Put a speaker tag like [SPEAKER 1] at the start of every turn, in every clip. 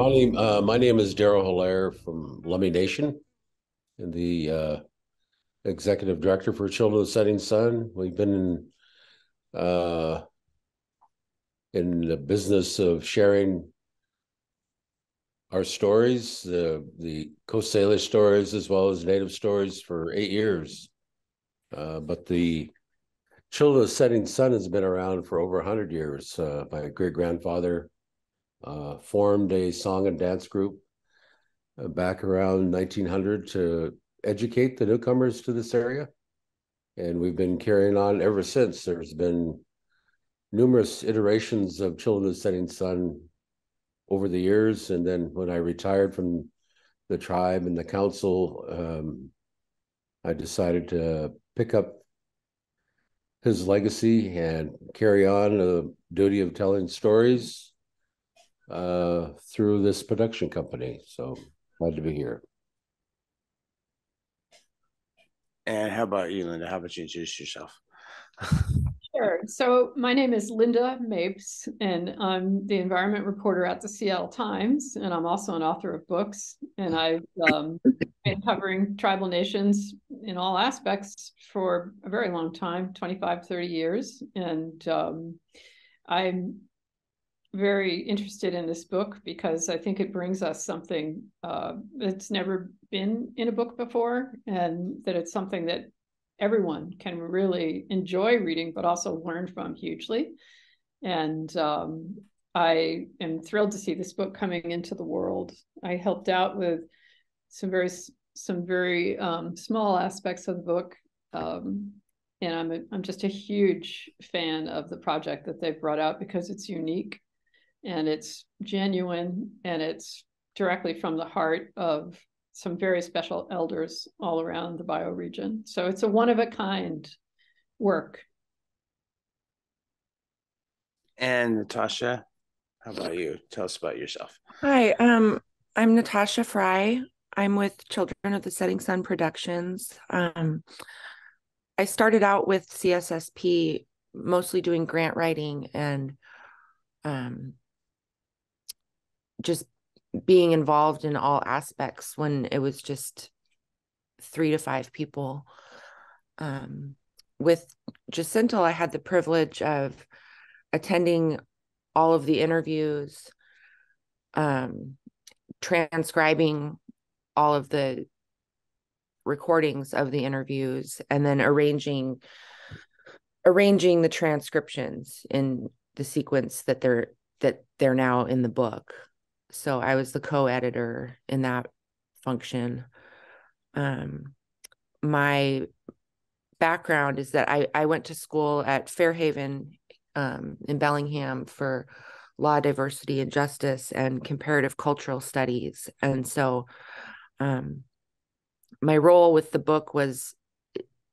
[SPEAKER 1] My name is Darrell Hilaire from Lummi Nation, and the executive director for Children of the Setting Sun. We've been uh, in the business of sharing our stories, the Coast Salish stories, as well as Native stories, for 8 years. But the Children of the Setting Sun has been around for over 100 years. My great grandfather formed a song and dance group back around 1900 to educate the newcomers to this area. And we've been carrying on ever since. There's been numerous iterations of Children of the Setting Sun over the years. And then when I retired from the tribe and the council, I decided to pick up his legacy and carry on the duty of telling stories through this production company. So glad to be here.
[SPEAKER 2] And how about you, Linda? How about you introduce yourself?
[SPEAKER 3] Sure. So my name is Linda Mapes, and I'm the environment reporter at the Seattle Times, and I'm also an author of books. And I've been covering tribal nations in all aspects for a very long time, 25, 30 years. And I'm very interested in this book because I think it brings us something that's never been in a book before, and that it's something that everyone can really enjoy reading, but also learn from hugely. And I am thrilled to see this book coming into the world. I helped out with some very small aspects of the book, and I'm just a huge fan of the project that they've brought out because it's unique and it's genuine and it's directly from the heart of some very special elders all around the bioregion. So it's a one-of-a-kind work.
[SPEAKER 2] And Natasha, how about you? Tell us about yourself.
[SPEAKER 4] Hi, I'm Natasha Fry. I'm with Children of the Setting Sun Productions. I started out with CSSP, mostly doing grant writing and just being involved in all aspects when it was just 3 to 5 people. With Jacinto, I had the privilege of attending all of the interviews, transcribing all of the recordings of the interviews, and then arranging the transcriptions in the sequence that they're now in the book. So I was the co-editor in that function. My background is that I went to school at Fairhaven in Bellingham for law, diversity, and justice and comparative cultural studies. And so my role with the book was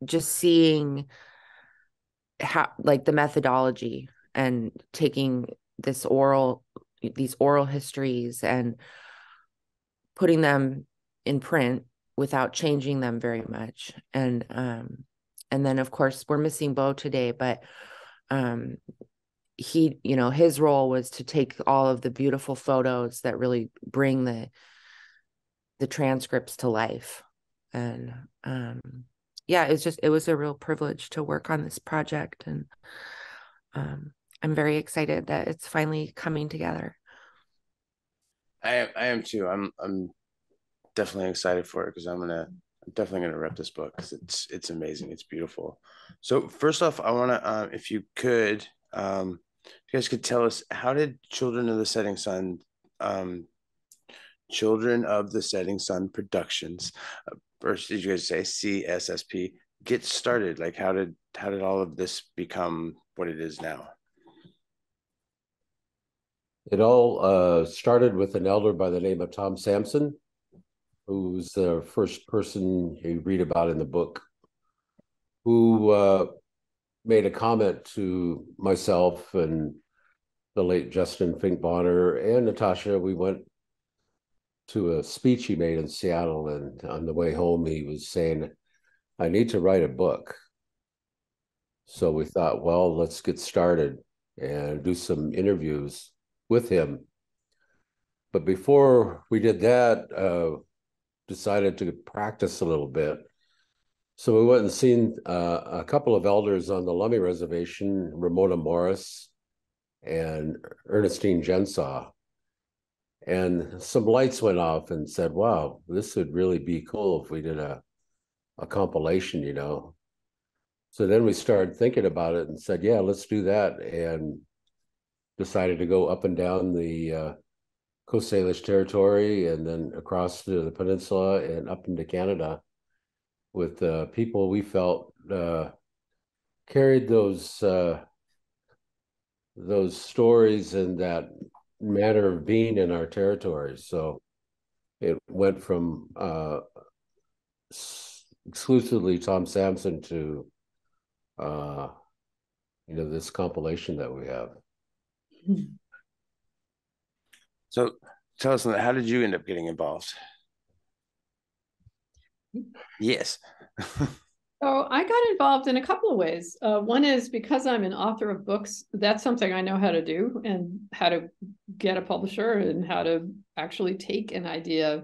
[SPEAKER 4] just seeing how, like, the methodology and taking these oral histories and putting them in print without changing them very much. And then of course we're missing Bo today, but he, his role was to take all of the beautiful photos that really bring the transcripts to life. And yeah, it was a real privilege to work on this project, and I'm very excited that it's finally coming together.
[SPEAKER 2] I am too. I'm definitely excited for it because I'm definitely gonna rep this book because it's amazing. It's beautiful. So first off, I want to if you guys could tell us, how did Children of the Setting Sun Productions, or did you guys say CSSP, get started? Like, how did all of this become what it is now?
[SPEAKER 1] It all started with an elder by the name of Tom Sampson, who's the first person you read about in the book, who made a comment to myself and the late Justin Fink Bonner and Natasha. We went to a speech he made in Seattle, and on the way home he was saying, I need to write a book. So we thought, well, let's get started and do some interviews with him. But before we did that, decided to practice a little bit. So we went and seen a couple of elders on the Lummi Reservation, Ramona Morris and Ernestine Jensaw. And some lights went off and said, wow, this would really be cool if we did a compilation, you know. So then we started thinking about it and said, yeah, let's do that. And decided to go up and down the Coast Salish territory and then across to the peninsula and up into Canada with people we felt carried those stories and that manner of being in our territories. So it went from exclusively Tom Sampson to this compilation that we have.
[SPEAKER 2] So tell us, how did you end up getting involved? Yes.
[SPEAKER 3] So I got involved in a couple of ways. One is because I'm an author of books, that's something I know how to do and how to get a publisher and how to actually take an idea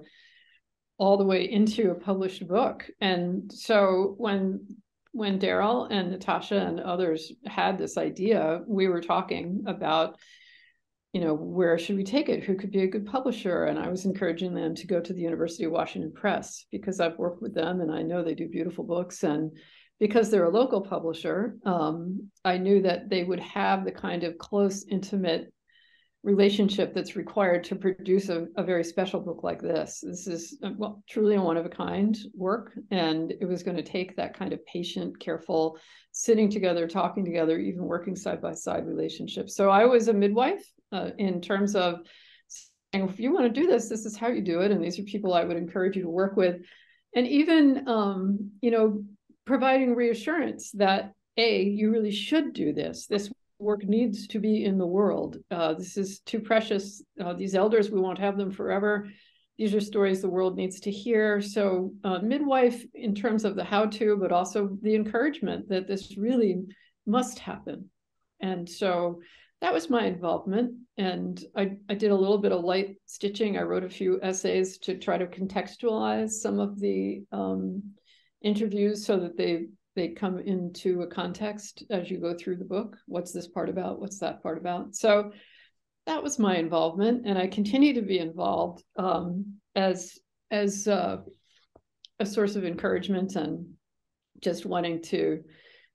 [SPEAKER 3] all the way into a published book. And so when Darrell and Natasha and others had this idea, we were talking about, where should we take it? Who could be a good publisher? And I was encouraging them to go to the University of Washington Press because I've worked with them and I know they do beautiful books. And because they're a local publisher, I knew that they would have the kind of close, intimate relationship that's required to produce a very special book like this. This is, truly a one-of-a-kind work. And it was going to take that kind of patient, careful, sitting together, talking together, even working side-by-side relationship. So I was a midwife in terms of saying, if you want to do this, this is how you do it. And these are people I would encourage you to work with. And even, providing reassurance that, you really should do this. This work needs to be in the world. This is too precious. These elders, we won't have them forever. These are stories the world needs to hear. So midwife in terms of the how-to, but also the encouragement that this really must happen. And so that was my involvement. And I did a little bit of light stitching. I wrote a few essays to try to contextualize some of the interviews so that they come into a context as you go through the book. What's this part about? What's that part about? So that was my involvement, and I continue to be involved as a source of encouragement and just wanting to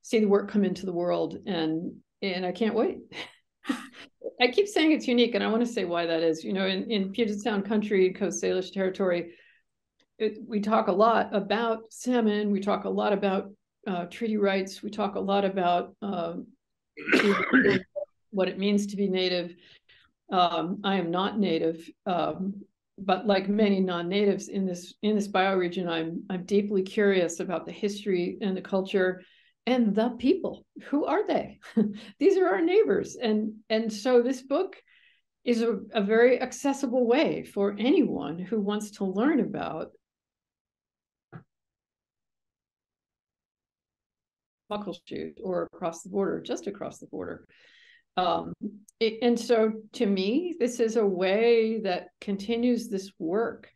[SPEAKER 3] see the work come into the world, and I can't wait. I keep saying it's unique, and I want to say why that is. In Puget Sound country, Coast Salish territory, we talk a lot about salmon. We talk a lot about treaty rights. We talk a lot about what it means to be Native. I am not Native, but like many non-natives in this bioregion, I'm deeply curious about the history and the culture and the people. Who are they? These are our neighbors, and so this book is a very accessible way for anyone who wants to learn about Muckleshoot or across the border, just across the border. And so to me, this is a way that continues this work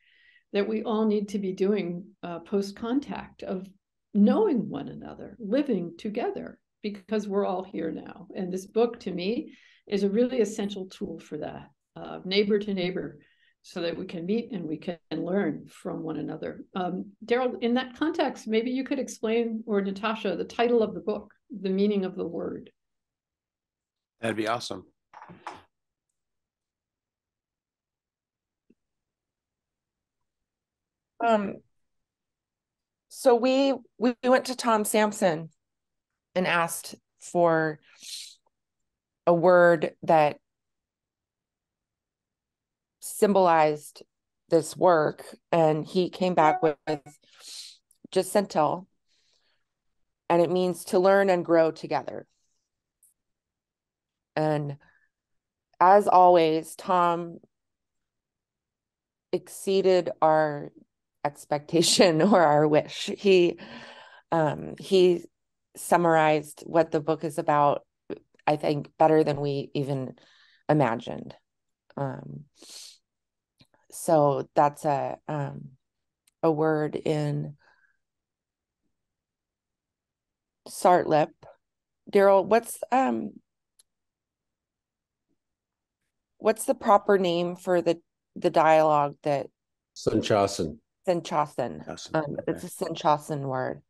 [SPEAKER 3] that we all need to be doing post-contact, of knowing one another, living together, because we're all here now. And this book, to me, is a really essential tool for that, neighbor to neighbor, so that we can meet and we can learn from one another. Darrell, in that context, maybe you could explain, or Natasha, the title of the book, the meaning of the word.
[SPEAKER 2] That'd be awesome.
[SPEAKER 4] So we went to Tom Sampson and asked for a word that symbolized this work, and he came back with Jacinto, and it means to learn and grow together. And as always, Tom exceeded our expectation or our wish. He summarized what the book is about, I think, better than we even imagined. So that's a word in Sartlip. Darrell, what's the proper name for the dialogue that
[SPEAKER 1] Sunchasen.
[SPEAKER 4] Sinchasen? It's a Sinchasen word.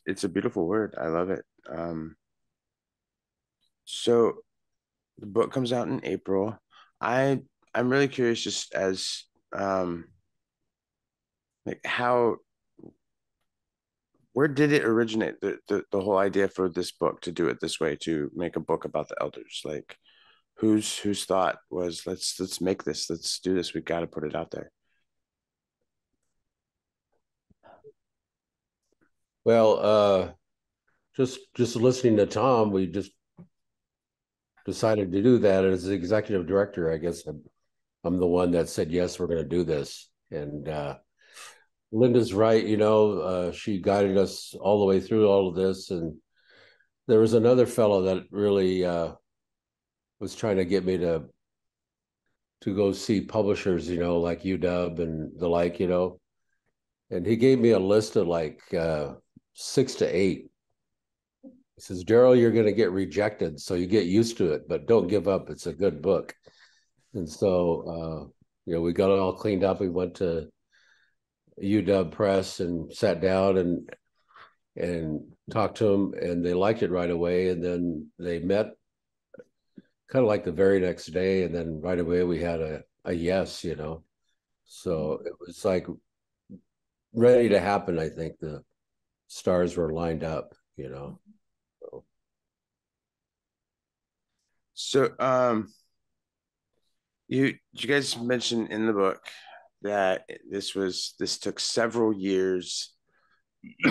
[SPEAKER 2] It's a beautiful word. I love it. So the book comes out in April. I'm really curious, just as like how where did it originate, the whole idea for this book, to do it this way, to make a book about the elders? Like whose thought was, let's make this, let's do this, we got to put it out there?
[SPEAKER 1] Well, just listening to Tom, we just decided to do that. As the executive director, I guess I'm the one that said, yes, we're going to do this. And Linda's right, she guided us all the way through all of this. And there was another fellow that really was trying to get me to go see publishers, like UW and the like, and he gave me a list of like 6 to 8. He says, Darrell, you're going to get rejected, so you get used to it, but don't give up. It's a good book. And so, we got it all cleaned up. We went to UW Press and sat down and talked to them, and they liked it right away. And then they met kind of like the very next day, and then right away we had a yes, So it was like ready to happen. I think the stars were lined up,
[SPEAKER 2] So you guys mentioned in the book that this took several years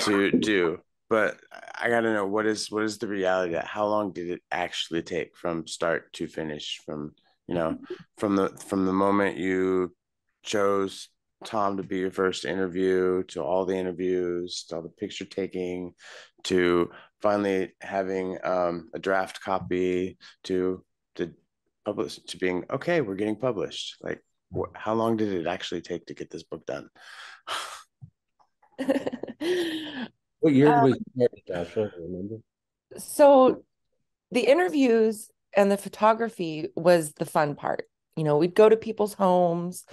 [SPEAKER 2] to do, but I gotta know, what is the reality of that? How long did it actually take from start to finish, from from the moment you chose Tom to be your first interview, to all the interviews, to all the picture taking, to finally having a draft copy, to publish, to being okay, we're getting published? Like, how long did it actually take to get this book done?
[SPEAKER 1] What year did we start, Natasha? Remember?
[SPEAKER 4] So the interviews and the photography was the fun part. We'd go to people's homes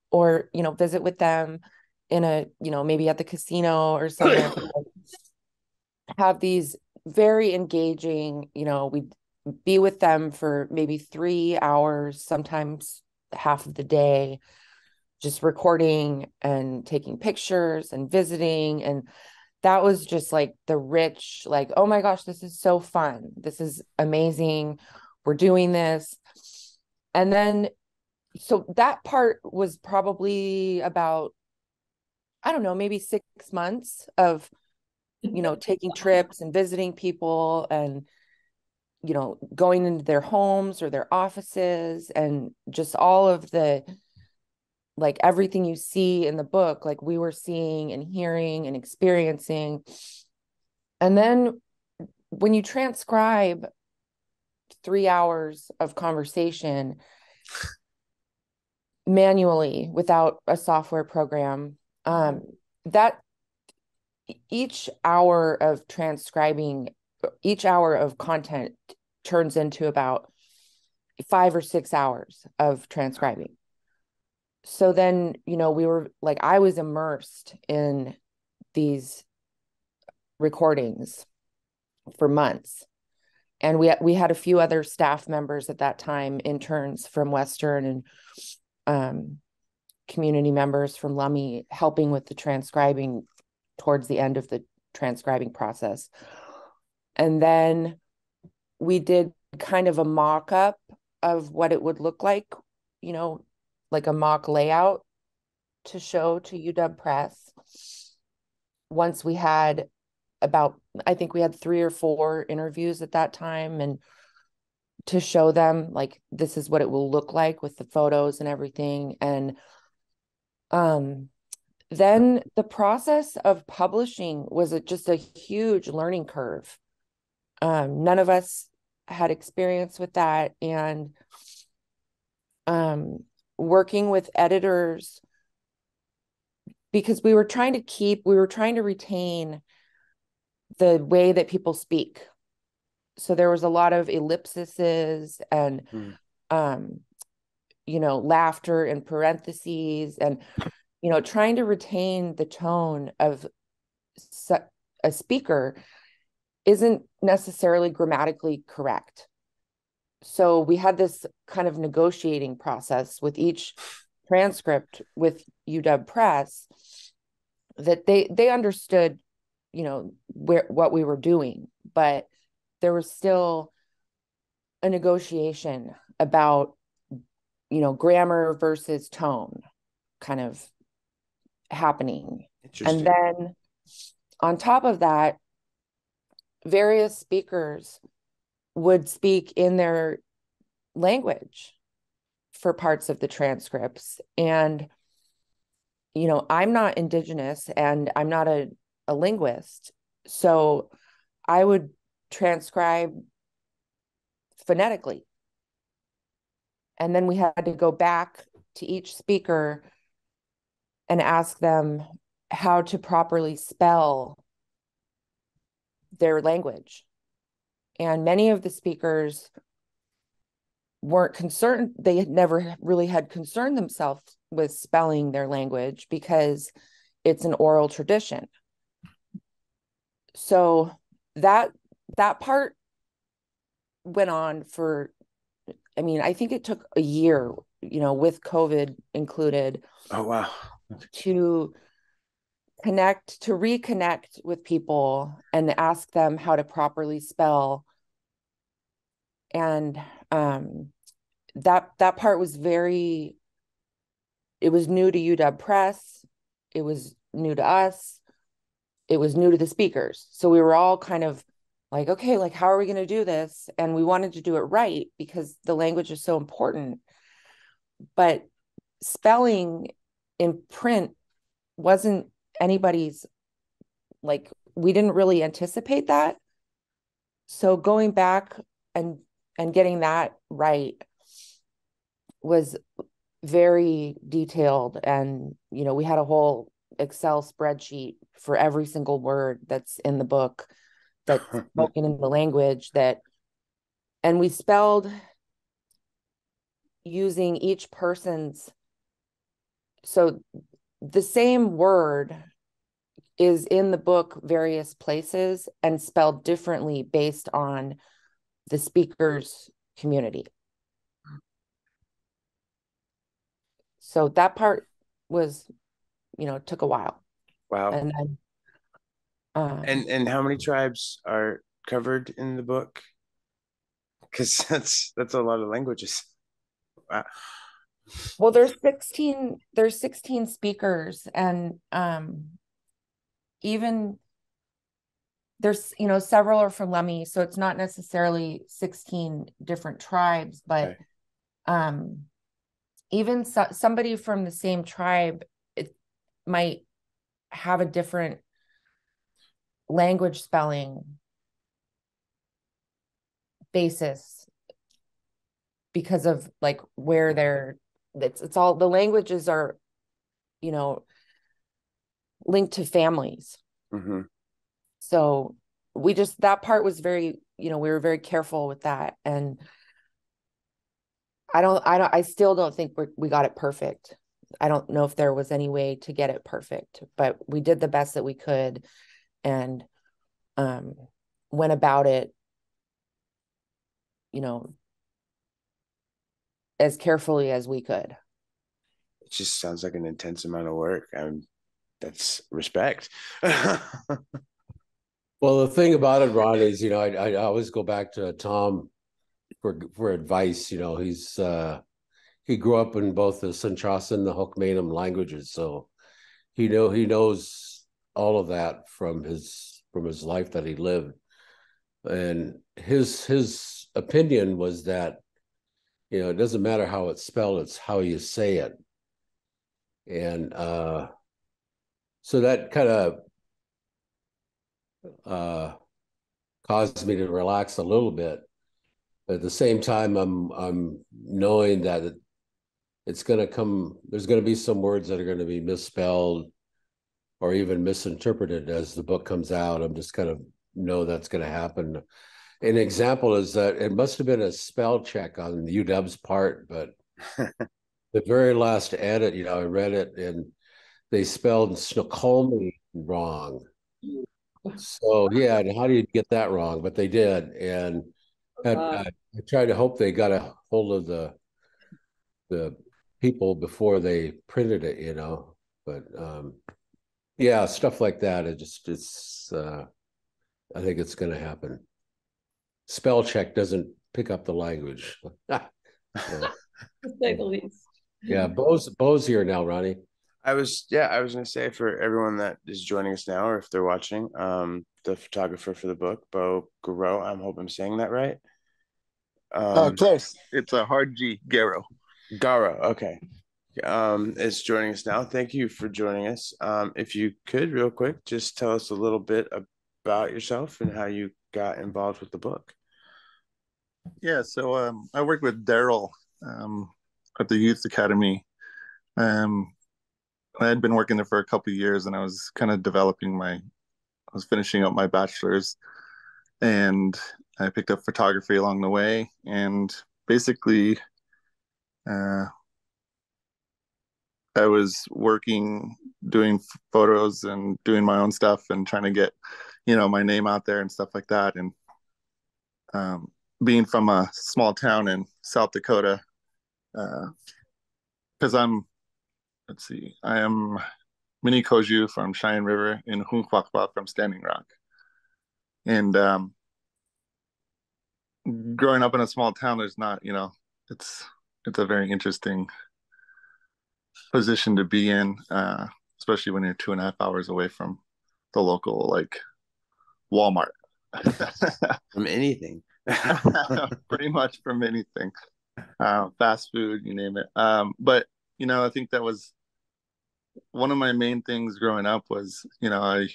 [SPEAKER 4] or, visit with them in a, maybe at the casino or somewhere, have these very engaging, we'd be with them for maybe 3 hours, sometimes half of the day, just recording and taking pictures and visiting. And that was just like the rich, like, oh my gosh, this is so fun. This is amazing. We're doing this. And then, so that part was probably about, I don't know, maybe 6 months of, taking trips and visiting people and, going into their homes or their offices, and just all of the, like, everything you see in the book, like we were seeing and hearing and experiencing. And then when you transcribe 3 hours of conversation manually without a software program, that each hour of transcribing, each hour of content turns into about 5 or 6 hours of transcribing. So then, we were like, I was immersed in these recordings for months. And we had a few other staff members at that time, interns from Western and community members from Lummi, helping with the transcribing towards the end of the transcribing process. And then we did kind of a mock-up of what it would look like, like a mock layout to show to UW Press. Once we had I think we had 3 or 4 interviews at that time, and to show them, like, this is what it will look like with the photos and everything. And then the process of publishing was just a huge learning curve. None of us had experience with that. And working with editors, because we were trying to retain the way that people speak. So there was a lot of ellipses and laughter in parentheses, and trying to retain the tone of a speaker isn't necessarily grammatically correct. So we had this kind of negotiating process with each transcript with UW Press, that they understood, what we were doing, but there was still a negotiation about, grammar versus tone kind of happening. And then on top of that, various speakers would speak in their language for parts of the transcripts. And, I'm not Indigenous and I'm not a linguist. So I would transcribe phonetically. And then we had to go back to each speaker and ask them how to properly spell their language. And many of the speakers weren't concerned. They had never really had concerned themselves with spelling their language because it's an oral tradition. So that part went on for, I think it took a year, with COVID included.
[SPEAKER 2] Oh, wow.
[SPEAKER 4] To reconnect with people and ask them how to properly spell. And that part was it was new to UW Press. It was new to us. It was new to the speakers. So we were all kind of like, okay, like, how are we going to do this? And we wanted to do it right because the language is so important. But spelling in print wasn't anybody's, like, we didn't really anticipate that. So going back and getting that right was very detailed. And, we had a whole Excel spreadsheet for every single word that's in the book that's spoken in the language and we spelled using each person's. So the same word is in the book various places and spelled differently based on the speaker's community. So that part was, took a while.
[SPEAKER 2] Wow.
[SPEAKER 4] And then
[SPEAKER 2] and how many tribes are covered in the book? Because that's a lot of languages. Wow.
[SPEAKER 4] Well, there's 16 speakers, and even there's, several are from Lummi, so it's not necessarily 16 different tribes, but okay. Even somebody from the same tribe, it might have a different language spelling basis because of like where they're, it's all, the languages are, linked to families.
[SPEAKER 2] Mm-hmm.
[SPEAKER 4] So that part was very, we were very careful with that. And I still don't think we got it perfect. I don't know if there was any way to get it perfect, but we did the best that we could and went about it, as carefully as we could.
[SPEAKER 2] It just sounds like an intense amount of work. That's respect.
[SPEAKER 1] Well, the thing about it, Ron, is, I always go back to Tom for advice. He grew up in both the Sinchasa and the Hookmanum languages, so he knows all of that from his life that he lived. And his opinion was that, it doesn't matter how it's spelled, it's how you say it. And so that kind of caused me to relax a little bit. At the same time, I'm knowing that it's going to come, there's going to be some words that are going to be misspelled or even misinterpreted as the book comes out. I'm just kind of know that's going to happen. An example is that it must have been a spell check on UW's part, but the very last edit, I read it and they spelled Snoqualmie wrong. So yeah, and how do you get that wrong? But they did, and I tried to hope they got a hold of the people before they printed it, But yeah, stuff like that. It's I think it's going to happen. Spell check doesn't pick up the language. So,
[SPEAKER 3] to say the least.
[SPEAKER 1] yeah, Bo's here now, Ronnie.
[SPEAKER 2] I was gonna say for everyone that is joining us now, or if they're watching, the photographer for the book, Bo Garreau, I hope I'm saying that right.
[SPEAKER 5] Close. It's a hard G, Garreau.
[SPEAKER 2] Garreau, okay. Is joining us now. Thank you for joining us. If you could, real quick, just tell us a little bit about yourself and how you got involved with the book.
[SPEAKER 5] Yeah, so I worked with Darrell at the Youth Academy. I had been working there for a couple of years, and I was kind of I was finishing up my bachelor's, and I picked up photography along the way. And basically, I was working, doing photos and doing my own stuff and trying to get, my name out there and stuff like that. And being from a small town in South Dakota, because I am Mini Koju from Cheyenne River and Hunkwakwa from Standing Rock. And growing up in a small town, there's not, it's a very interesting position to be in, especially when you're 2.5 hours away from the local, like, Walmart.
[SPEAKER 2] From anything.
[SPEAKER 5] Pretty much from anything. Fast food, you name it. But, I think that was one of my main things growing up was, I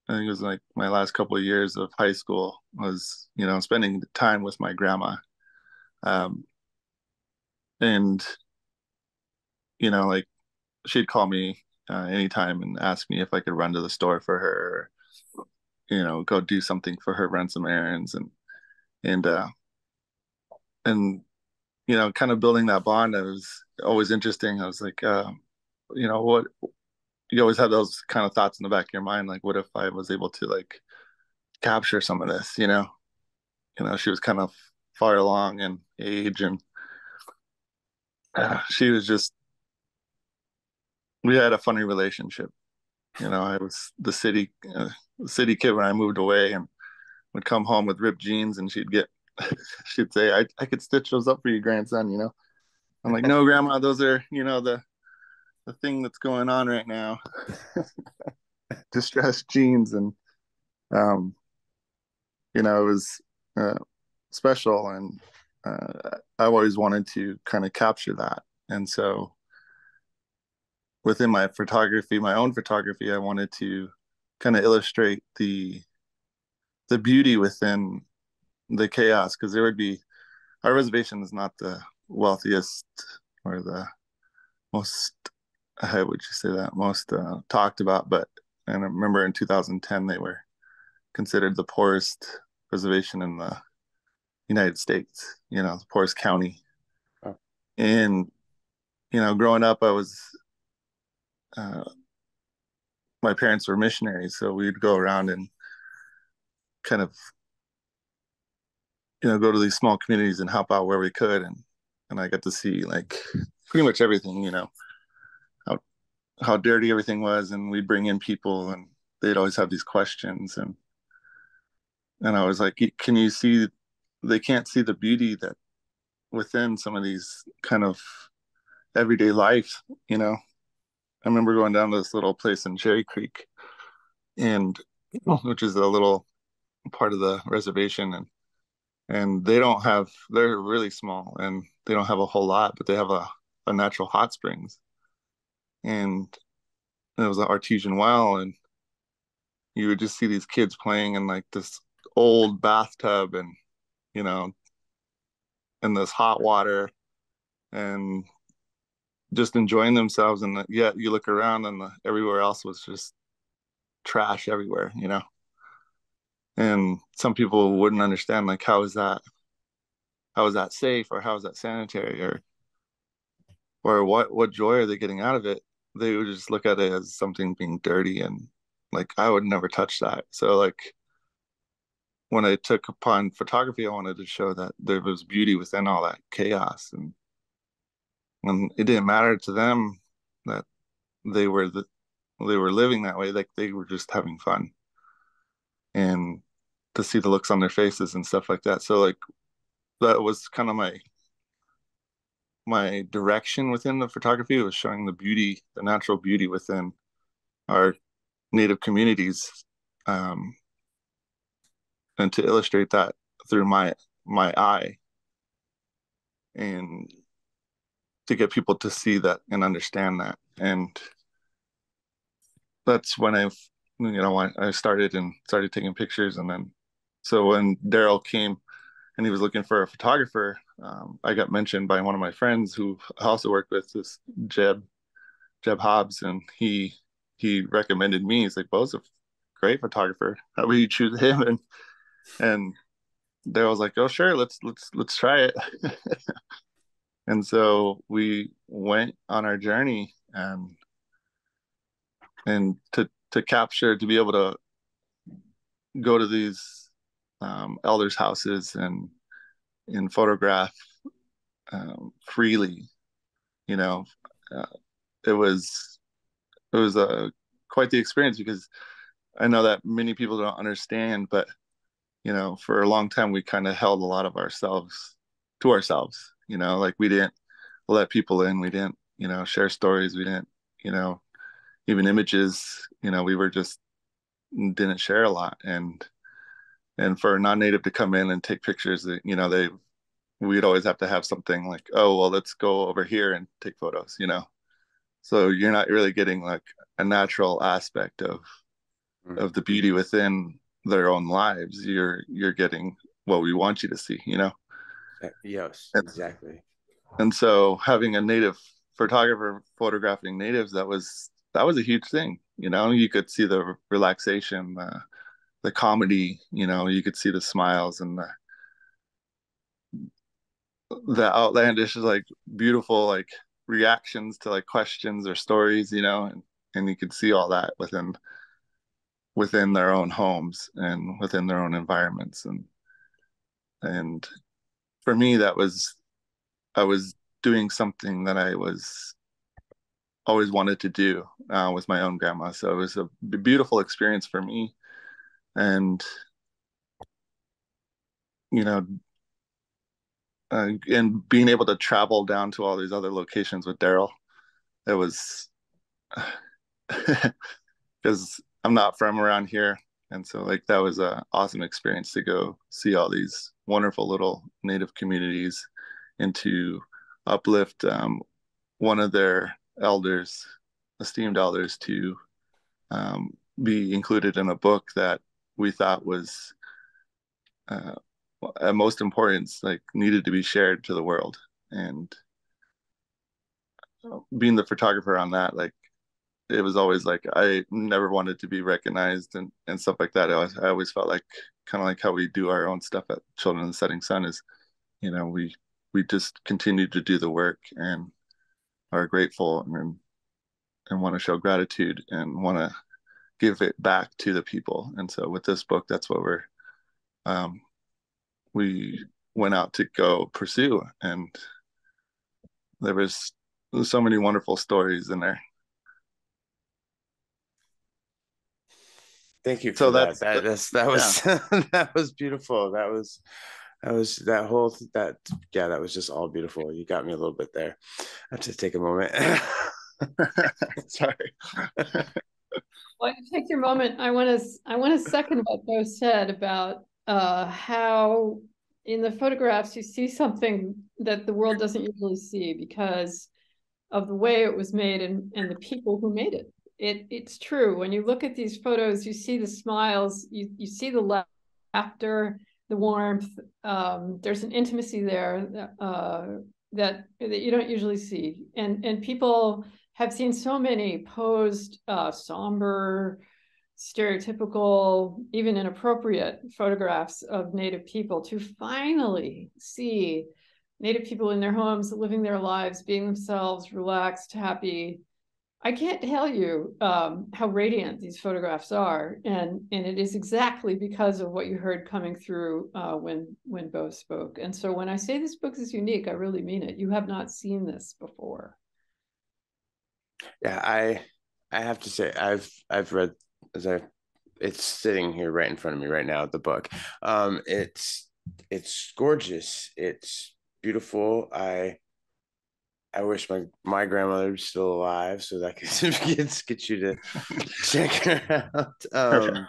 [SPEAKER 5] think it was like my last couple of years of high school was, spending time with my grandma. And, like she'd call me anytime and ask me if I could run to the store for her, go do something for her, run some errands and, kind of building that bond. It was always interesting. I was like, what, you always have those kind of thoughts in the back of your mind. Like, what if I was able to like capture some of this, she was kind of far along in age and she was just, we had a funny relationship. I was the city kid when I moved away and would come home with ripped jeans and she'd say, I could stitch those up for you, grandson, I'm like, no, grandma, those are, the thing that's going on right now. Distressed jeans. And, it was special. And I always wanted to kind of capture that. And so within my own photography, I wanted to kind of illustrate the beauty within the chaos, because our reservation is not the wealthiest or the most, how would you say that, most talked about, but and I remember in 2010 they were considered the poorest reservation in the United States, the poorest county. Oh. And growing up, I was my parents were missionaries, so we'd go around and kind of go to these small communities and help out where we could, and I got to see like pretty much everything, how dirty everything was, and we'd bring in people and they'd always have these questions, and I was like, can you see, they can't see the beauty that within some of these kind of everyday life. I remember going down to this little place in Cherry Creek, and which is a little part of the reservation, and they're really small and they don't have a whole lot, but they have a natural hot springs, and it was an artesian well, and you would just see these kids playing in like this old bathtub and in this hot water, and just enjoying themselves, and yet you look around and everywhere else was just trash everywhere, you know. And some people wouldn't understand, like, how is that safe, or how is that sanitary, or what joy are they getting out of it? They would just look at it as something being dirty, and like I would never touch that. So like when I took upon photography, I wanted to show that there was beauty within all that chaos, and when it didn't matter to them that they were they were living that way, like they were just having fun, and to see the looks on their faces and stuff like that. So like that was kind of my direction within the photography, was showing the beauty, the natural beauty within our native communities, um, and to illustrate that through my eye, and to get people to see that and understand that. And that's when I started taking pictures. And then so when Darrell came and he was looking for a photographer, I got mentioned by one of my friends who I also worked with, this Jeb Hobbs, and he recommended me. He's like, Bo's a great photographer. How about you choose him? And Darrell was like, oh sure, let's try it. And so we went on our journey, and to capture, to be able to go to these elders' houses and photograph freely, you know, uh, it was quite the experience, because I know that many people don't understand, but you know, for a long time we kind of held a lot of ourselves to ourselves, you know, like we didn't let people in, we didn't, you know, share stories, we didn't, you know, even images, you know, we were just didn't share a lot. And for a non-native to come in and take pictures, you know, we'd always have to have something like, oh well, let's go over here and take photos, you know. So you're not really getting like a natural aspect of the beauty within their own lives. You're getting what we want you to see, you know.
[SPEAKER 2] Yes,
[SPEAKER 5] and,
[SPEAKER 2] exactly.
[SPEAKER 5] and so having a native photographer photographing natives, that was a huge thing, you know. You could see the relaxation, the comedy, you know. You could see the smiles and the outlandish, like beautiful, like reactions to like questions or stories, you know. And you could see all that within their own homes and within their own environments. And for me, I was doing something that I was always wanted to do, with my own grandma. So it was a beautiful experience for me. And you know, and being able to travel down to all these other locations with Darrell, it was because I'm not from around here. And so like that was a awesome experience to go see all these wonderful little native communities, and to uplift one of their elders, esteemed elders, to um, be included in a book that we thought was uh, at most importance, like needed to be shared to the world. And being the photographer on that, like it was always like I never wanted to be recognized and stuff like that. I always felt like kind of like how we do our own stuff at Children of the Setting Sun is, you know, we just continue to do the work and are grateful and want to show gratitude and want to give it back to the people. And so with this book, that's what um, we went out to go pursue. And there was so many wonderful stories in there.
[SPEAKER 2] Thank you for
[SPEAKER 5] So
[SPEAKER 2] that.
[SPEAKER 5] that's
[SPEAKER 2] That was that was beautiful. That whole that yeah, that was just all beautiful. You got me a little bit there. I have to take a moment.
[SPEAKER 5] sorry.
[SPEAKER 3] Well, you take your moment. I want to second what Bo said about how in the photographs you see something that the world doesn't usually see because of the way it was made and the people who made it. It's true. When you look at these photos, you see the smiles, you see the laughter, the warmth. There's an intimacy there that you don't usually see. And people have seen so many posed, somber, stereotypical, even inappropriate photographs of Native people, to finally see Native people in their homes, living their lives, being themselves, relaxed, happy. I can't tell you how radiant these photographs are, and it is exactly because of what you heard coming through when Bo spoke. And so when I say this book is unique, I really mean it. You have not seen this before.
[SPEAKER 2] Yeah, I have to say I've read, it's sitting here right in front of me right now, the book. It's gorgeous. It's beautiful. I wish my grandmother was still alive so that I could get you to check her out.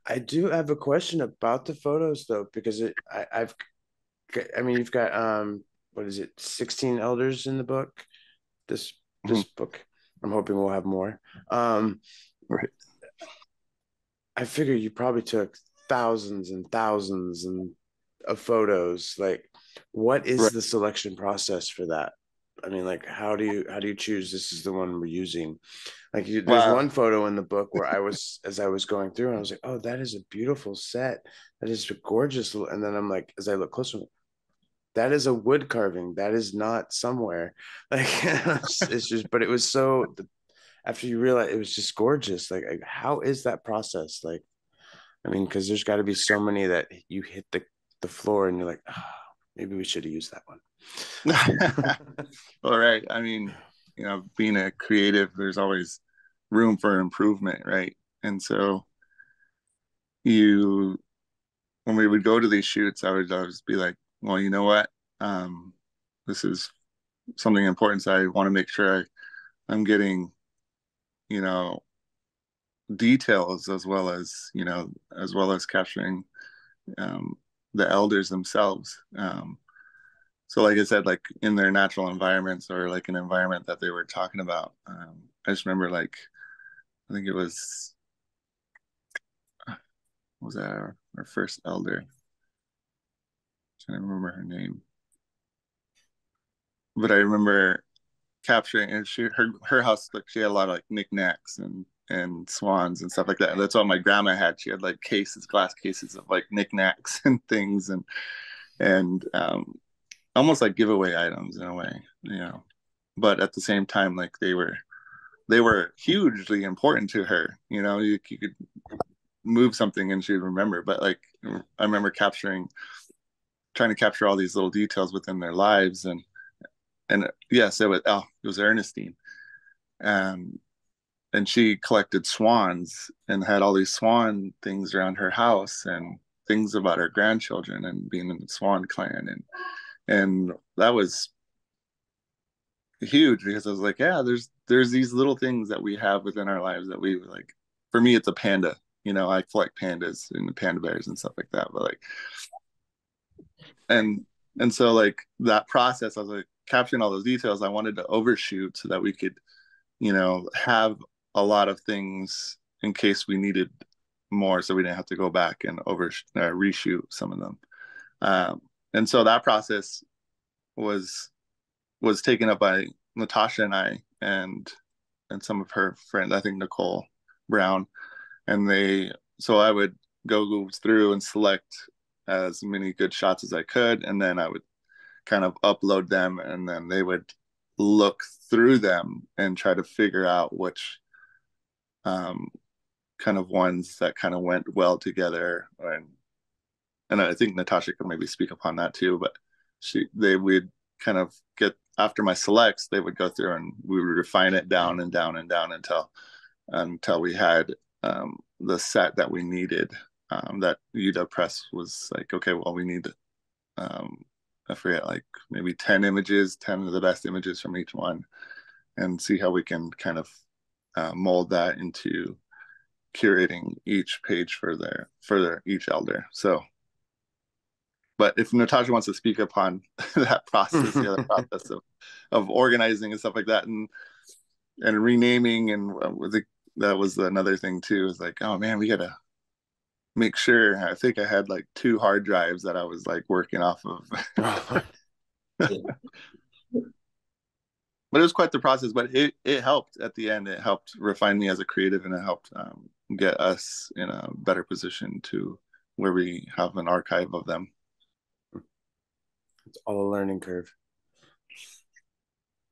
[SPEAKER 2] I do have a question about the photos though, because I mean, you've got what is it, 16 elders in the book? This book. I'm hoping we'll have more.
[SPEAKER 5] Right.
[SPEAKER 2] I figure you probably took thousands and thousands of photos. Like, what is
[SPEAKER 5] Right.
[SPEAKER 2] the selection process for that? I mean, like, how do you choose this is the one we're using? Like, there's
[SPEAKER 5] Wow.
[SPEAKER 2] one photo in the book where as I was going through, and I was like, oh, that is a beautiful set. That is a gorgeous. And then I'm like, as I look closer, that is a wood carving. That is not somewhere. Like, it's just, but it was so, after you realize it was just gorgeous. Like, how is that process? Like, I mean, because there's got to be so many that you hit the floor and you're like, oh, maybe we should have used that one.
[SPEAKER 5] All right. I mean, being a creative, there's always room for improvement, right? And so when we would go to these shoots, I would always be like, well, you know what? This is something important. So I want to make sure I'm getting, details as well as capturing the elders themselves. So like I said, like in their natural environments or like an environment that they were talking about. I just remember like, I think it was that our first elder? I'm trying to remember her name. But I remember capturing, and her house, like she had a lot of like knickknacks and swans and stuff like that. And that's what my grandma had. She had like glass cases of like knickknacks and things and almost like giveaway items in a way. But at the same time, like they were hugely important to her. You could move something and she'd remember. But like I remember trying to capture all these little details within their lives, and yes, it was Ernestine, and she collected swans and had all these swan things around her house and things about her grandchildren and being in the swan clan, and that was huge because I was like, yeah, there's these little things that we have within our lives that we like. For me, it's a panda. I collect pandas and the panda bears and stuff like that. But like, and so like that process, I was like capturing all those details. I wanted to overshoot so that we could, have a lot of things in case we needed more, so we didn't have to go back and reshoot some of them. And so that process was taken up by Natasha and I and some of her friends, I think Nicole Brown, and so I would go through and select as many good shots as I could, and then I would kind of upload them, and then they would look through them and try to figure out which kind of ones that kind of went well together. And I think Natasha could maybe speak upon that too, but they would kind of get, after my selects, they would go through and we would refine it down and down and down until we had the set that we needed. That UW Press was like, okay, well, we need I forget, like maybe 10 images, 10 of the best images from each one, and see how we can kind of mold that into curating each page for each elder. So, but if Natasha wants to speak upon that process, the process of organizing and stuff like that, and renaming, and that was another thing too. Is like, oh man, we gotta make sure. I think I had like 2 hard drives that I was like working off of. But it was quite the process. But it helped at the end. It helped refine me as a creative, and it helped get us in a better position to where we have an archive of them.
[SPEAKER 2] It's all a learning curve.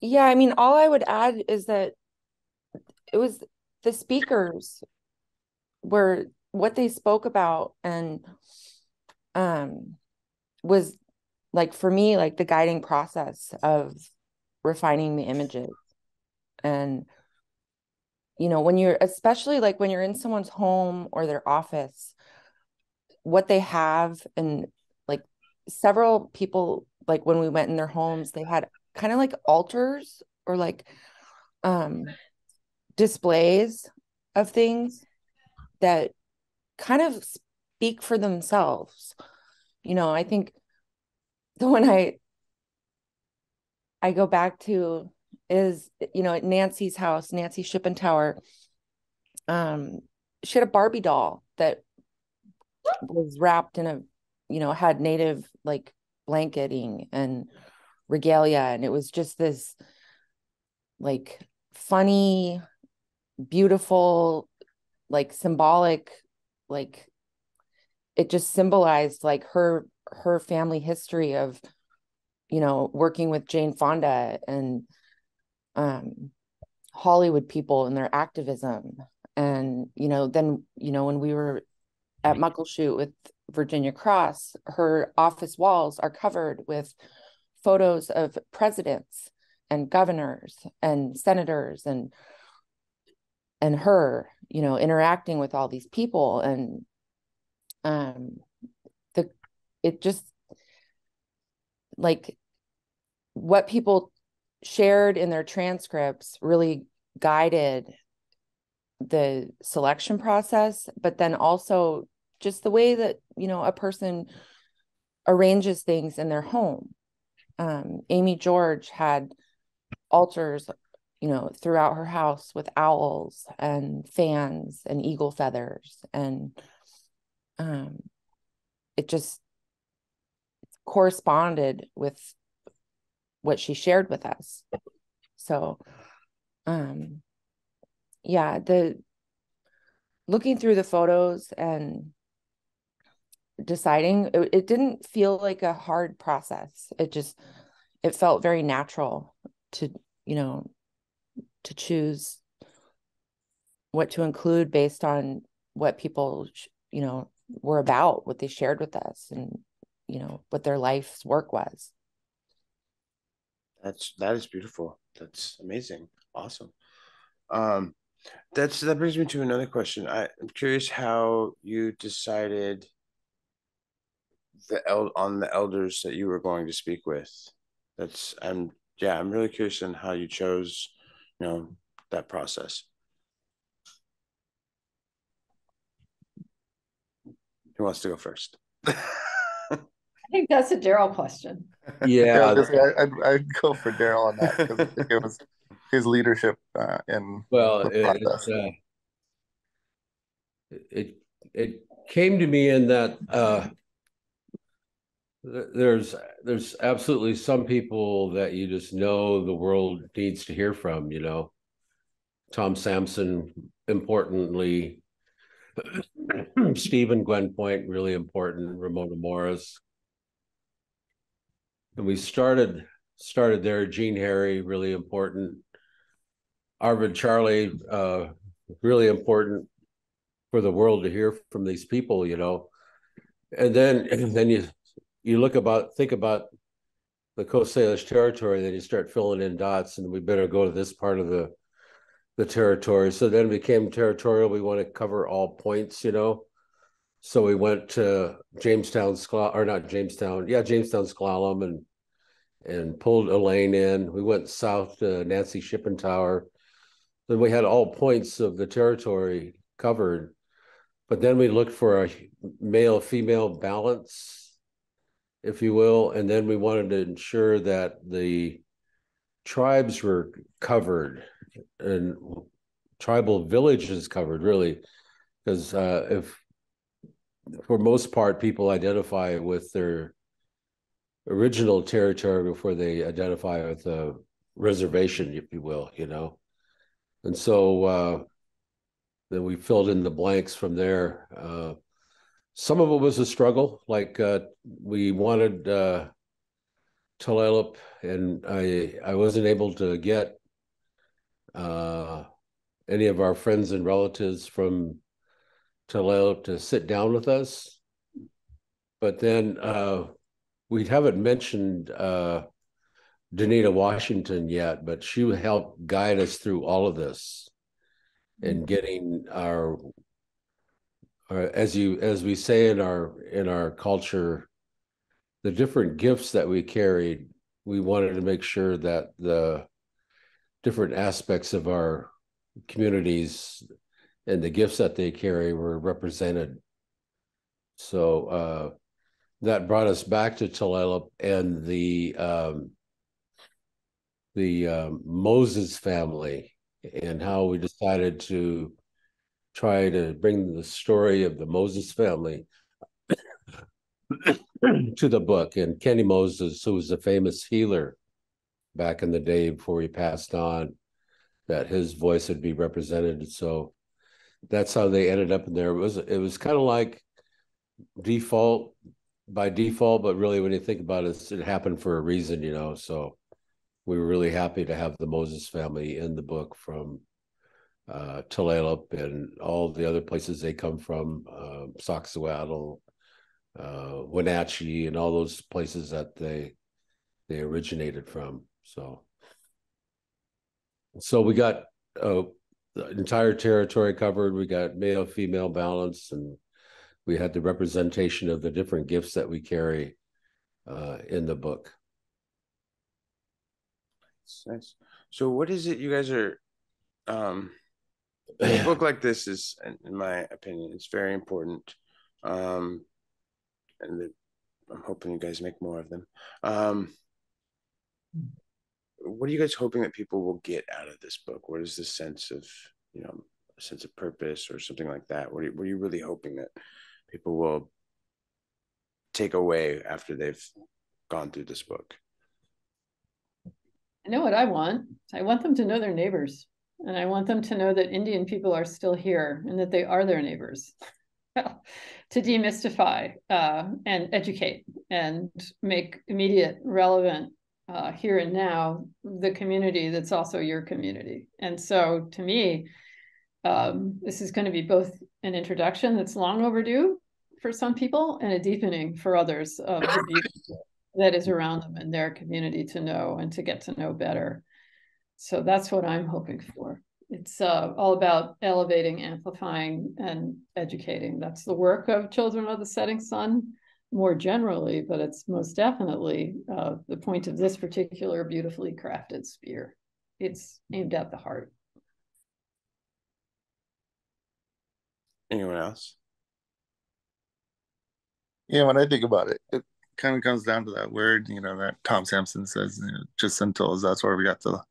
[SPEAKER 4] Yeah, I mean, all I would add is that it was the speakers were what they spoke about, and was like, for me, like the guiding process of refining the images. And when you're, especially like when you're in someone's home or their office, what they have, and like several people, like when we went in their homes, they had kind of like altars or like displays of things that kind of speak for themselves. I think the one I go back to is, at Nancy's house, Nancy Shippentower. She had a Barbie doll that was wrapped in had native like blanketing and regalia. And it was just this like funny, beautiful, like symbolic, like it just symbolized like her family history of working with Jane Fonda and Hollywood people and their activism. And then when we were at Muckleshoot with Virginia Cross, her office walls are covered with photos of presidents and governors and senators and her interacting with all these people. And it just, like, what people shared in their transcripts really guided the selection process, but then also just the way that a person arranges things in their home. Amy George had altars throughout her house with owls and fans and eagle feathers, and it just corresponded with what she shared with us. So yeah, looking through the photos and deciding, it didn't feel like a hard process. It felt very natural to choose what to include based on what people were about, what they shared with us, and what their life's work was.
[SPEAKER 2] That is beautiful. That's amazing. Awesome. That brings me to another question. I'm curious how you decided on the elders that you were going to speak with. I'm really curious on how you chose, that process. Who wants to go first?
[SPEAKER 3] I think that's a Darrell question.
[SPEAKER 1] Yeah,
[SPEAKER 5] I'd go for Darrell on that, because I think it was his leadership in the process.
[SPEAKER 1] It came to me in that there's absolutely some people that you just know the world needs to hear from. Tom Sampson, importantly, Stephen Gwen Point, really important, Ramona Morris. And we started there. Gene Harry, really important. Arvid Charlie, really important for the world to hear from these people, And then you think about the Coast Salish territory, then you start filling in dots, and we better go to this part of the territory. So then it became territorial. We want to cover all points, So we went to Jamestown, Sklallam, and pulled Elaine in. We went south to Nancy Shippentower. Then we had all points of the territory covered. But then we looked for a male-female balance, if you will. And then we wanted to ensure that the tribes were covered and tribal villages covered, really. Because if, for most part, people identify with their original territory before they identify with the reservation, if you will, you know. And so then we filled in the blanks from there. Some of it was a struggle, like we wanted Tulalip, and I wasn't able to get any of our friends and relatives from Tulalip to sit down with us. But then we haven't mentioned Danita Washington yet, but she helped guide us through all of this and getting our as we say in our culture, the different gifts that we carried. We wanted to make sure that the different aspects of our communities and the gifts that they carry were represented. So that brought us back to Tulalip and the Moses family, and how we decided to try to bring the story of the Moses family to the book. And Kenny Moses, who was a famous healer back in the day before he passed on, that his voice would be represented. So that's how they ended up in there. It was kind of like by default, but really when you think about it, it happened for a reason, you know. So we were really happy to have the Moses family in the book, from Tulalip and all the other places they come from, Soxhawtla, Wenatchee, and all those places that they originated from. So we got the entire territory covered. We got male female balance, and we had the representation of the different gifts that we carry in the book.
[SPEAKER 2] Nice. So what is it you guys are a book like this is, in my opinion, it's very important. And I'm hoping you guys make more of them. What are you guys hoping that people will get out of this book? What is the sense of, you know, a sense of purpose or something like that? What are you really hoping that people will take away after they've gone through this book?
[SPEAKER 3] I know what I want. I want them to know their neighbors, and I want them to know that Indian people are still here and that they are their neighbors. To demystify and educate and make immediate, relevant, here and now, the community that's also your community. And so to me, this is going to be both an introduction that's long overdue for some people and a deepening for others of the beauty that is around them in their community to know and to get to know better. So that's what I'm hoping for. It's all about elevating, amplifying, and educating. That's the work of Children of the Setting Sun more generally, but it's most definitely the point of this particular beautifully crafted spear. It's aimed at the heart.
[SPEAKER 2] Anyone else?
[SPEAKER 5] Yeah, when I think about it, it kind of comes down to that word, you know, that Tom Sampson says, you know, Jacintos. That's where we got the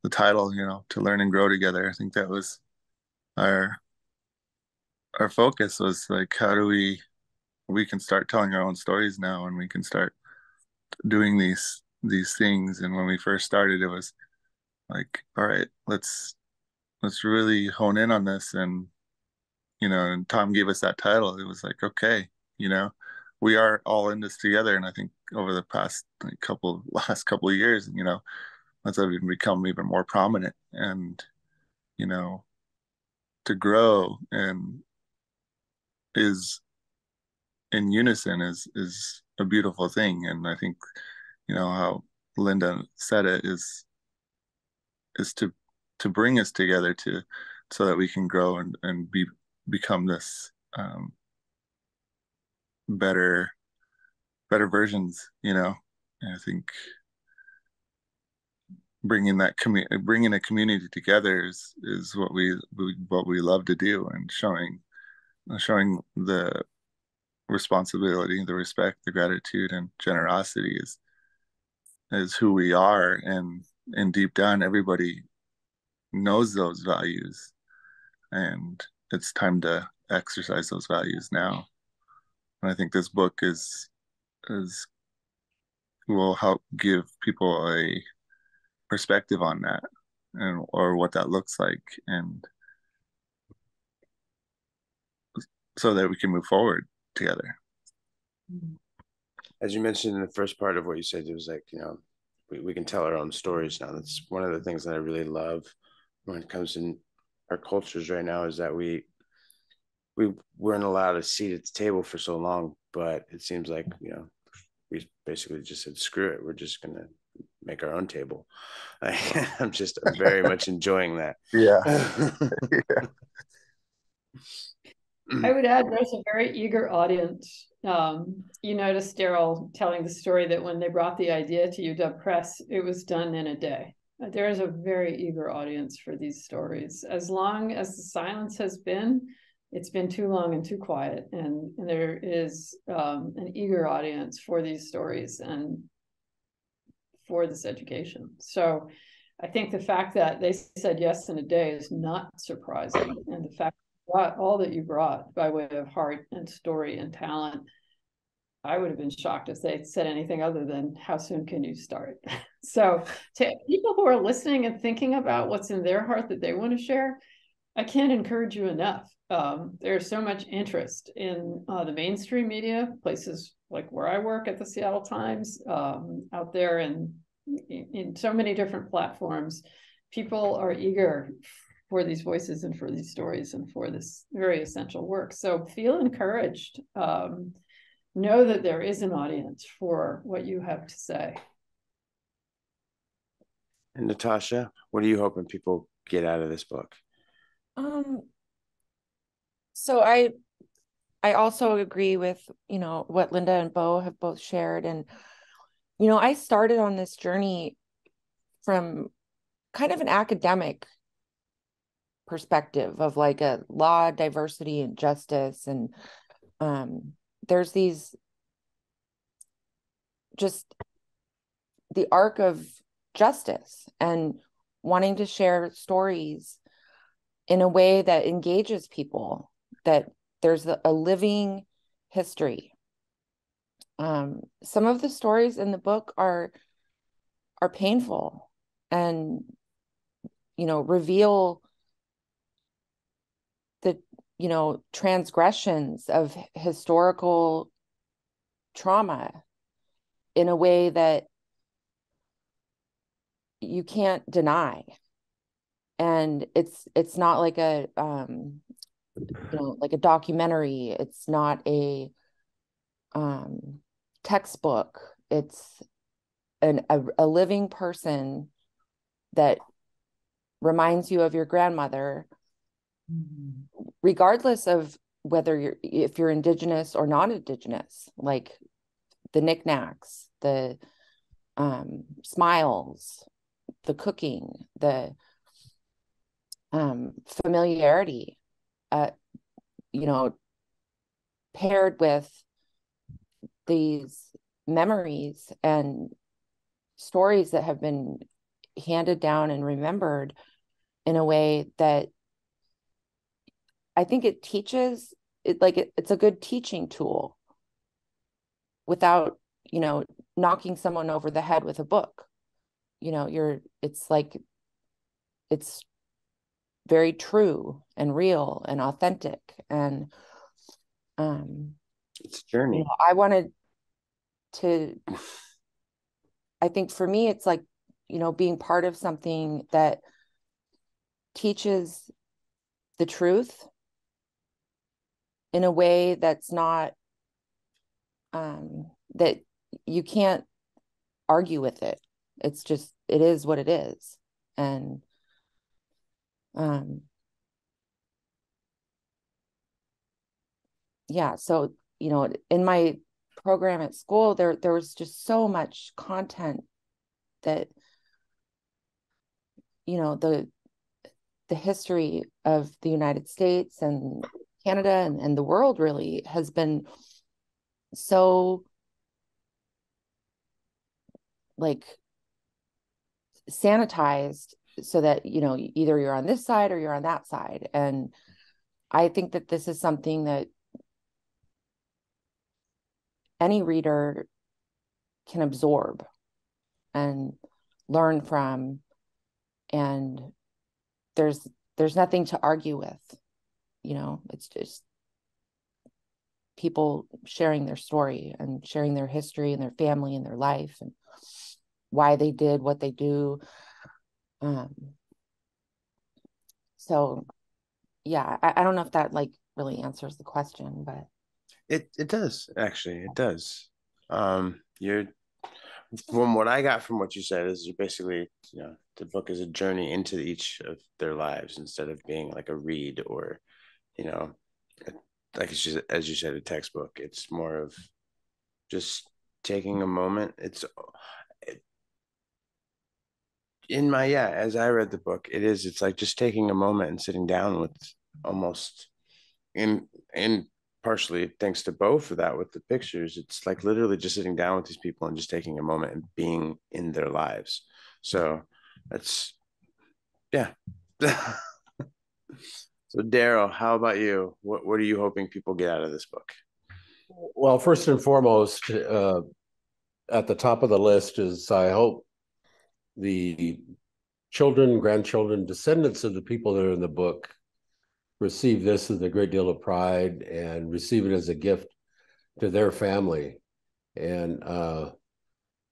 [SPEAKER 5] title, you know, to learn and grow together. I think that was our focus, was like, how do we can start telling our own stories now, and we can start doing these things. And when we first started, it was like, all right, let's really hone in on this. And you know, and Tom gave us that title. It was like, okay, you know, we are all in this together. And I think over the past last couple of years, you know, that's even become even more prominent. And you know, to grow and is in unison is a beautiful thing. And I think, you know, how Linda said it is to bring us together so that we can grow and become this better versions, you know. And I think bringing a community together is what we love to do, and showing the responsibility, the respect, the gratitude, and generosity is who we are. And deep down, everybody knows those values, and it's time to exercise those values now. And I think this book is will help give people a perspective on that and or what that looks like, and so that we can move forward together.
[SPEAKER 2] As you mentioned in the first part of what you said, it was like, we can tell our own stories now. That's one of the things that I really love when it comes in our cultures right now, is that we weren't allowed a seat at the table for so long, but it seems like, we basically just said, screw it, we're just going to make our own table. I'm very much enjoying that.
[SPEAKER 5] Yeah.
[SPEAKER 3] Yeah. I would add there's a very eager audience. You noticed Darrell telling the story that when they brought the idea to UW Press, it was done in a day. There is a very eager audience for these stories. As long as the silence has been, it's been too long and too quiet. And there is an eager audience for these stories and for this education. So I think the fact that they said yes in a day is not surprising. And the fact brought all that you brought by way of heart and story and talent, I would have been shocked if they said anything other than, how soon can you start? So to people who are listening and thinking about what's in their heart that they want to share, I can't encourage you enough. There's so much interest in the mainstream media, places like where I work at the Seattle Times, out there and in so many different platforms. People are eager for these voices and for these stories and for this very essential work. So feel encouraged. Know that there is an audience for what you have to say.
[SPEAKER 2] And Natasha, what are you hoping people get out of this book?
[SPEAKER 4] So I also agree with, what Linda and Bo have both shared. And, I started on this journey from kind of an academic perspective of like a law, diversity, and justice. And there's these, just the arc of justice and wanting to share stories in a way that engages people, that there's a living history. Some of the stories in the book are painful and, reveal the, transgressions of historical trauma in a way that you can't deny. And it's not like a like a documentary. It's not a textbook. It's a living person that reminds you of your grandmother, regardless of whether if you're Indigenous or non-Indigenous, like the knickknacks, the smiles, the cooking, the familiarity, paired with these memories and stories that have been handed down and remembered in a way that I think it teaches it, like it's a good teaching tool without, knocking someone over the head with a book. It's like, it's very true and real and authentic. And
[SPEAKER 2] it's a journey.
[SPEAKER 4] I wanted to, I think for me, it's like, being part of something that teaches the truth in a way that's not, that you can't argue with it. It's just, it is what it is. And yeah, so in my program at school, there was just so much content that the history of the United States and Canada and the world really has been so like sanitized, so that either you're on this side or you're on that side. And I think that this is something that any reader can absorb and learn from, and there's nothing to argue with. It's just people sharing their story and sharing their history and their family and their life and why they did what they do. So yeah, I don't know if that like really answers the question, but
[SPEAKER 2] it does, actually, it does. You're From what I got from what you said is you're basically, the book is a journey into each of their lives instead of being like a read or, you know, like as you said, a textbook. It's more of just taking a moment. It's in my, yeah, as I read the book, it's like just taking a moment and sitting down with almost in partially thanks to Bo for that with the pictures. It's like literally just sitting down with these people and just taking a moment and being in their lives. So that's, yeah. So Darrell, how about you? What are you hoping people get out of this book?
[SPEAKER 1] Well, first and foremost, at the top of the list is I hope the children, grandchildren, descendants of the people that are in the book receive this with a great deal of pride and receive it as a gift to their family and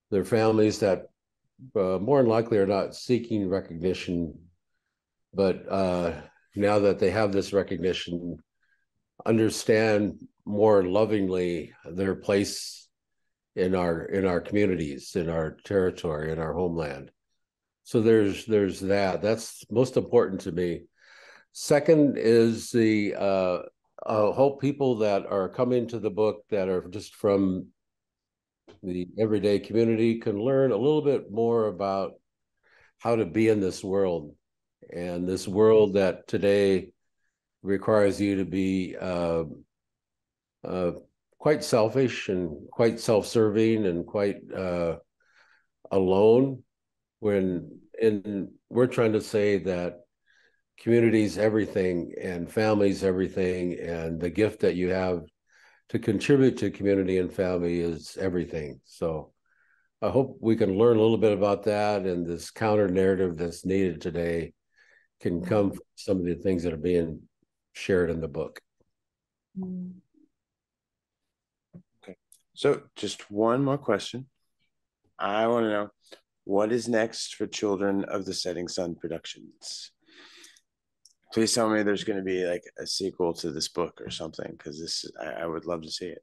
[SPEAKER 1] their families that more than likely are not seeking recognition, but now that they have this recognition, understand more lovingly their place in our communities, in our territory, in our homeland. So there's that. That's most important to me. Second is the hope people that are coming to the book that are just from the everyday community can learn a little bit more about how to be in this world, and this world that today requires you to be uh, quite selfish and quite self-serving and quite alone, we're trying to say that community's everything and family's everything, and the gift that you have to contribute to community and family is everything. So I hope we can learn a little bit about that, and this counter narrative that's needed today can come from some of the things that are being shared in the book.
[SPEAKER 2] Okay. So just one more question. I want to know, what is next for Children of the Setting Sun Productions? Please tell me there's going to be like a sequel to this book or something, because I would love to see it.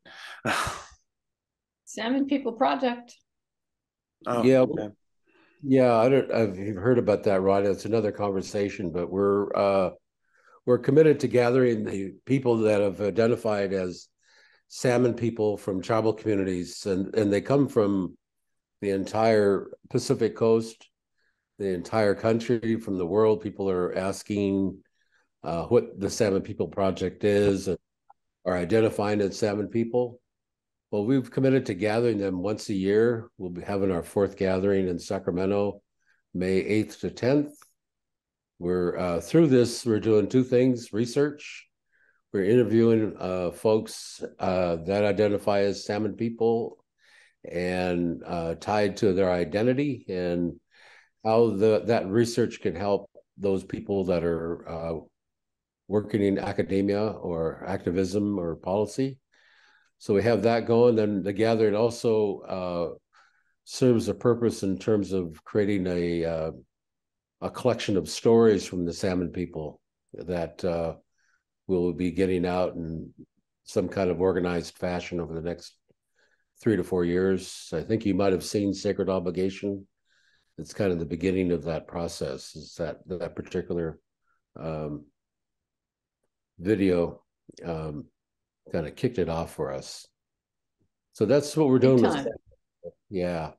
[SPEAKER 3] Salmon People Project.
[SPEAKER 2] Oh,
[SPEAKER 1] yeah,
[SPEAKER 2] okay.
[SPEAKER 1] yeah. I've heard about that, Rod. It's another conversation, but we're committed to gathering the people that have identified as salmon people from tribal communities, and they come from the entire Pacific coast, the entire country, from the world. People are asking what the Salmon People Project is, and are identifying as salmon people. Well, we've committed to gathering them once a year. We'll be having our fourth gathering in Sacramento, May 8th to 10th. We're through this, we're doing two things: research. We're interviewing folks that identify as salmon people and tied to their identity, and how that research can help those people that are working in academia or activism or policy. So we have that going. Then the gathering also serves a purpose in terms of creating a collection of stories from the salmon people that we'll be getting out in some kind of organized fashion over the next 3 to 4 years. I think you might have seen Sacred Obligation. It's kind of the beginning of that process, is that particular video kind of kicked it off for us. So that's what we're doing with, yeah.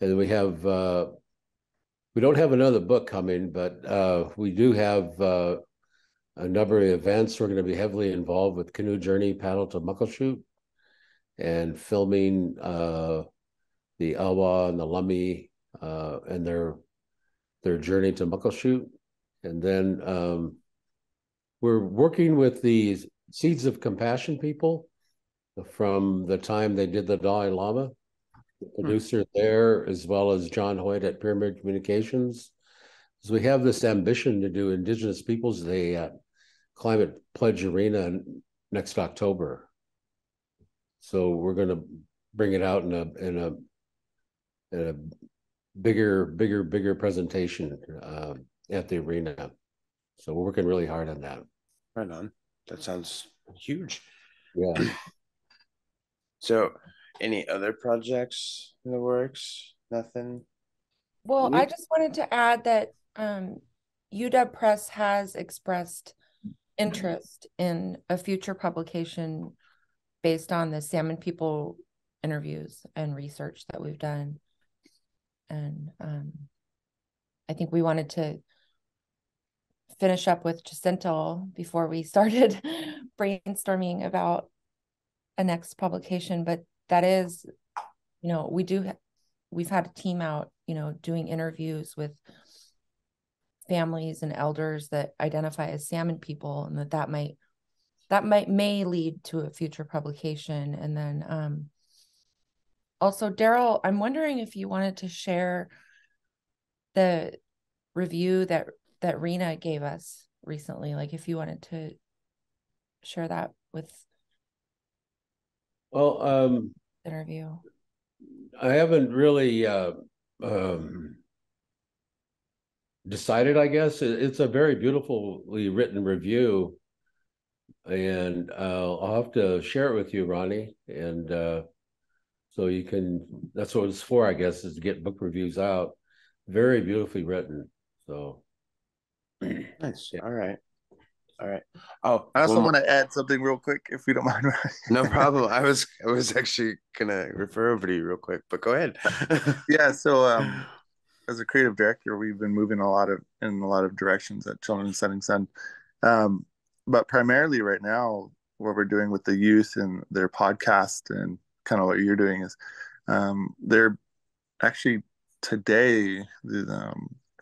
[SPEAKER 1] And we don't have another book coming, but we do have a number of events. We're going to be heavily involved with Canoe Journey Paddle to Muckleshoot and filming the Elwha and the Lummi and their journey to Muckleshoot. And then we're working with the Seeds of Compassion people from the time they did the Dalai Lama. producer there, as well as John Hoyt at Pyramid Communications. So we have this ambition to do Indigenous Peoples Day at Climate Pledge Arena next October. So we're going to bring it out in a bigger presentation at the arena. So we're working really hard on that.
[SPEAKER 2] Right on. That sounds huge.
[SPEAKER 1] Yeah.
[SPEAKER 2] So, any other projects in the works? Nothing.
[SPEAKER 4] Well, I just wanted to add that UW Press has expressed interest in a future publication based on the Salmon People interviews and research that we've done. And I think we wanted to finish up with Jacinto before we started brainstorming about a next publication. But that is, you know, we've had a team out, you know, doing interviews with families and elders that identify as salmon people, and that may lead to a future publication. And then also, Darrell, I'm wondering if you wanted to share the review that Rena gave us recently, like if you wanted to share that with interview.
[SPEAKER 1] I haven't really decided, I guess. It's a very beautifully written review, and I'll have to share it with you, Ronnie, and so you can, that's what it's for, I guess, is to get book reviews out. Very beautifully written. So
[SPEAKER 2] Nice. Yeah. All right. Oh,
[SPEAKER 5] I also want to add something real quick, if you don't mind.
[SPEAKER 2] No problem. I was actually gonna refer over to you real quick, but go ahead.
[SPEAKER 5] Yeah. So as a creative director, we've been moving in a lot of directions at Children's Setting Sun. But primarily right now, what we're doing with the youth and their podcast, and kind of what you're doing, is they're actually today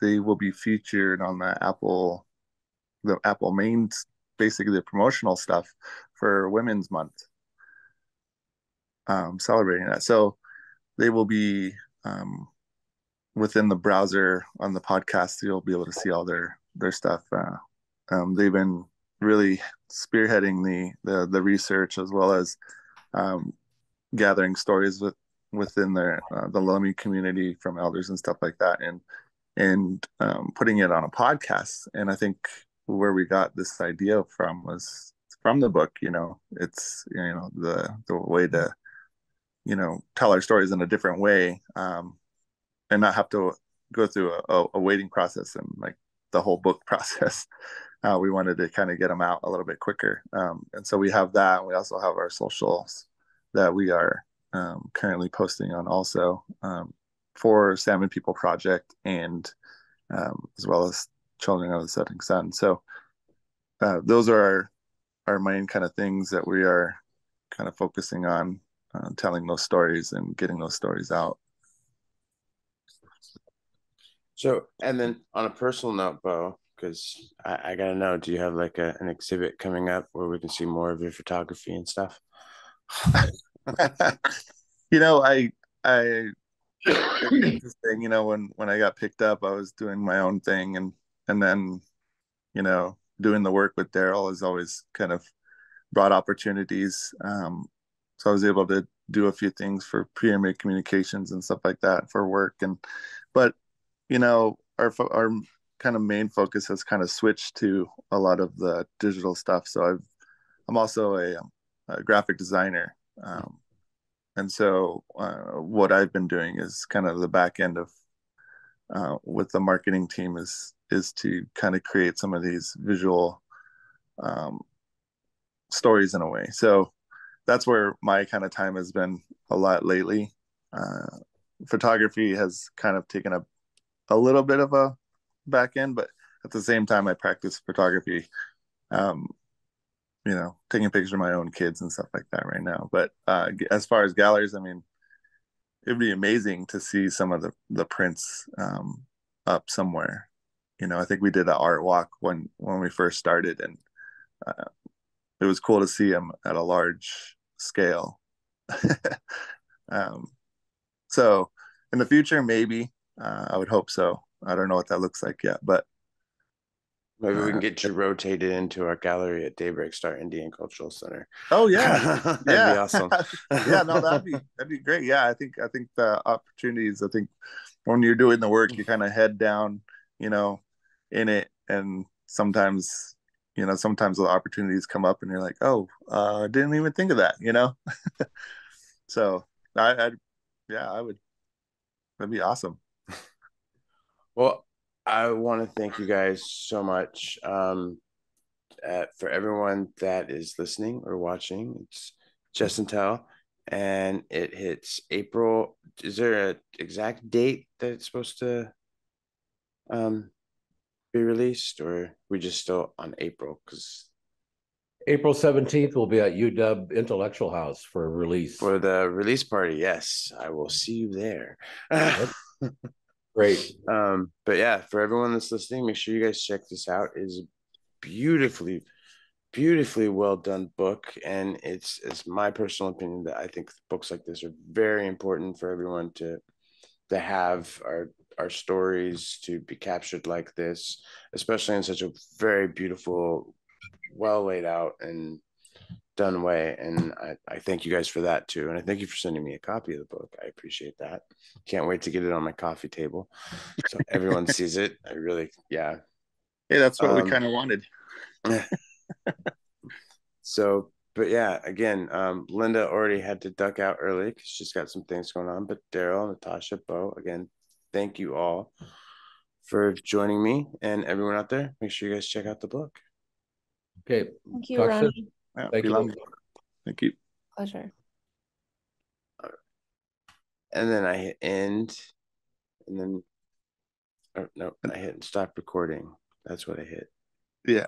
[SPEAKER 5] they will be featured on the Apple main, basically the promotional stuff for Women's Month, celebrating that. So they will be within the browser on the podcast. You'll be able to see all their stuff. They've been really spearheading the research, as well as gathering stories within the Lummi community from elders and stuff like that, and putting it on a podcast. And I think where we got this idea from was from the book. You know, it's, you know, the way to, you know, tell our stories in a different way, and not have to go through a waiting process and like the whole book process. We wanted to kind of get them out a little bit quicker, and so we have that. We also have our socials that we are currently posting on also, for Salmon People Project, and as well as Children of the Setting Sun. So those are our main kind of things that we are kind of focusing on, telling those stories and getting those stories out.
[SPEAKER 2] So, and then on a personal note, Bo, because I gotta know, do you have like an exhibit coming up where we can see more of your photography and stuff?
[SPEAKER 5] You know, it's interesting, you know, when I got picked up, I was doing my own thing, and then, you know, doing the work with Darrell has always kind of brought opportunities. So I was able to do a few things for Pyramid Communications and stuff like that for work. But you know, our kind of main focus has kind of switched to a lot of the digital stuff. So I'm also a graphic designer. And so what I've been doing is kind of the back end of with the marketing team is to kind of create some of these visual stories in a way. So that's where my kind of time has been a lot lately. Photography has kind of taken a little bit of a back end, but at the same time, I practice photography, you know, taking pictures of my own kids and stuff like that right now. But as far as galleries, I mean, it'd be amazing to see some of the prints up somewhere. You know, I think we did an art walk when we first started, and it was cool to see them at a large scale. So in the future, maybe I would hope so. I don't know what that looks like yet, but
[SPEAKER 2] maybe we can get you rotated into our gallery at Daybreak Star Indian Cultural Center.
[SPEAKER 5] oh yeah,
[SPEAKER 2] That'd
[SPEAKER 5] yeah,
[SPEAKER 2] be awesome.
[SPEAKER 5] yeah. No, that'd be great. Yeah, I think the opportunities. I think when you're doing the work, you kind of head down, you know, in it, and sometimes, sometimes the opportunities come up, and you're like, oh, I didn't even think of that, So yeah, I would. That'd be awesome.
[SPEAKER 2] Well, I want to thank you guys so much. For everyone that is listening or watching, it's Just and Tell, and it hits April. Is there an exact date that it's supposed to um be released, or we just still on April? Because
[SPEAKER 1] April 17th, we'll be at UW Intellectual House for a release.
[SPEAKER 2] for the release party, yes, I will see you there.
[SPEAKER 1] Great.
[SPEAKER 2] But yeah, for everyone that's listening, make sure you guys check this out. It is beautifully, beautifully well done book, and it's my personal opinion that I think books like this are very important for everyone to have our stories to be captured like this, especially in such a very beautiful, well laid out and done way. And I thank you guys for that too, and I thank you for sending me a copy of the book. I appreciate that. Can't wait to get it on my coffee table so everyone sees it. I really, yeah.
[SPEAKER 5] Hey, that's what we kind of wanted.
[SPEAKER 2] So, but yeah, again, Linda already had to duck out early because she's got some things going on. But Darrell, Natasha, Bo, again, thank you all for joining me, and everyone out there. Make sure you guys check out the book.
[SPEAKER 1] Okay.
[SPEAKER 6] Thank you,
[SPEAKER 1] Talk
[SPEAKER 6] Ronnie.
[SPEAKER 1] soon.
[SPEAKER 5] Yeah,
[SPEAKER 1] Thank you.
[SPEAKER 5] Thank you.
[SPEAKER 6] Pleasure.
[SPEAKER 2] And then I hit end, and then, oh, no, I hit stop recording. That's what I hit.
[SPEAKER 5] Yeah.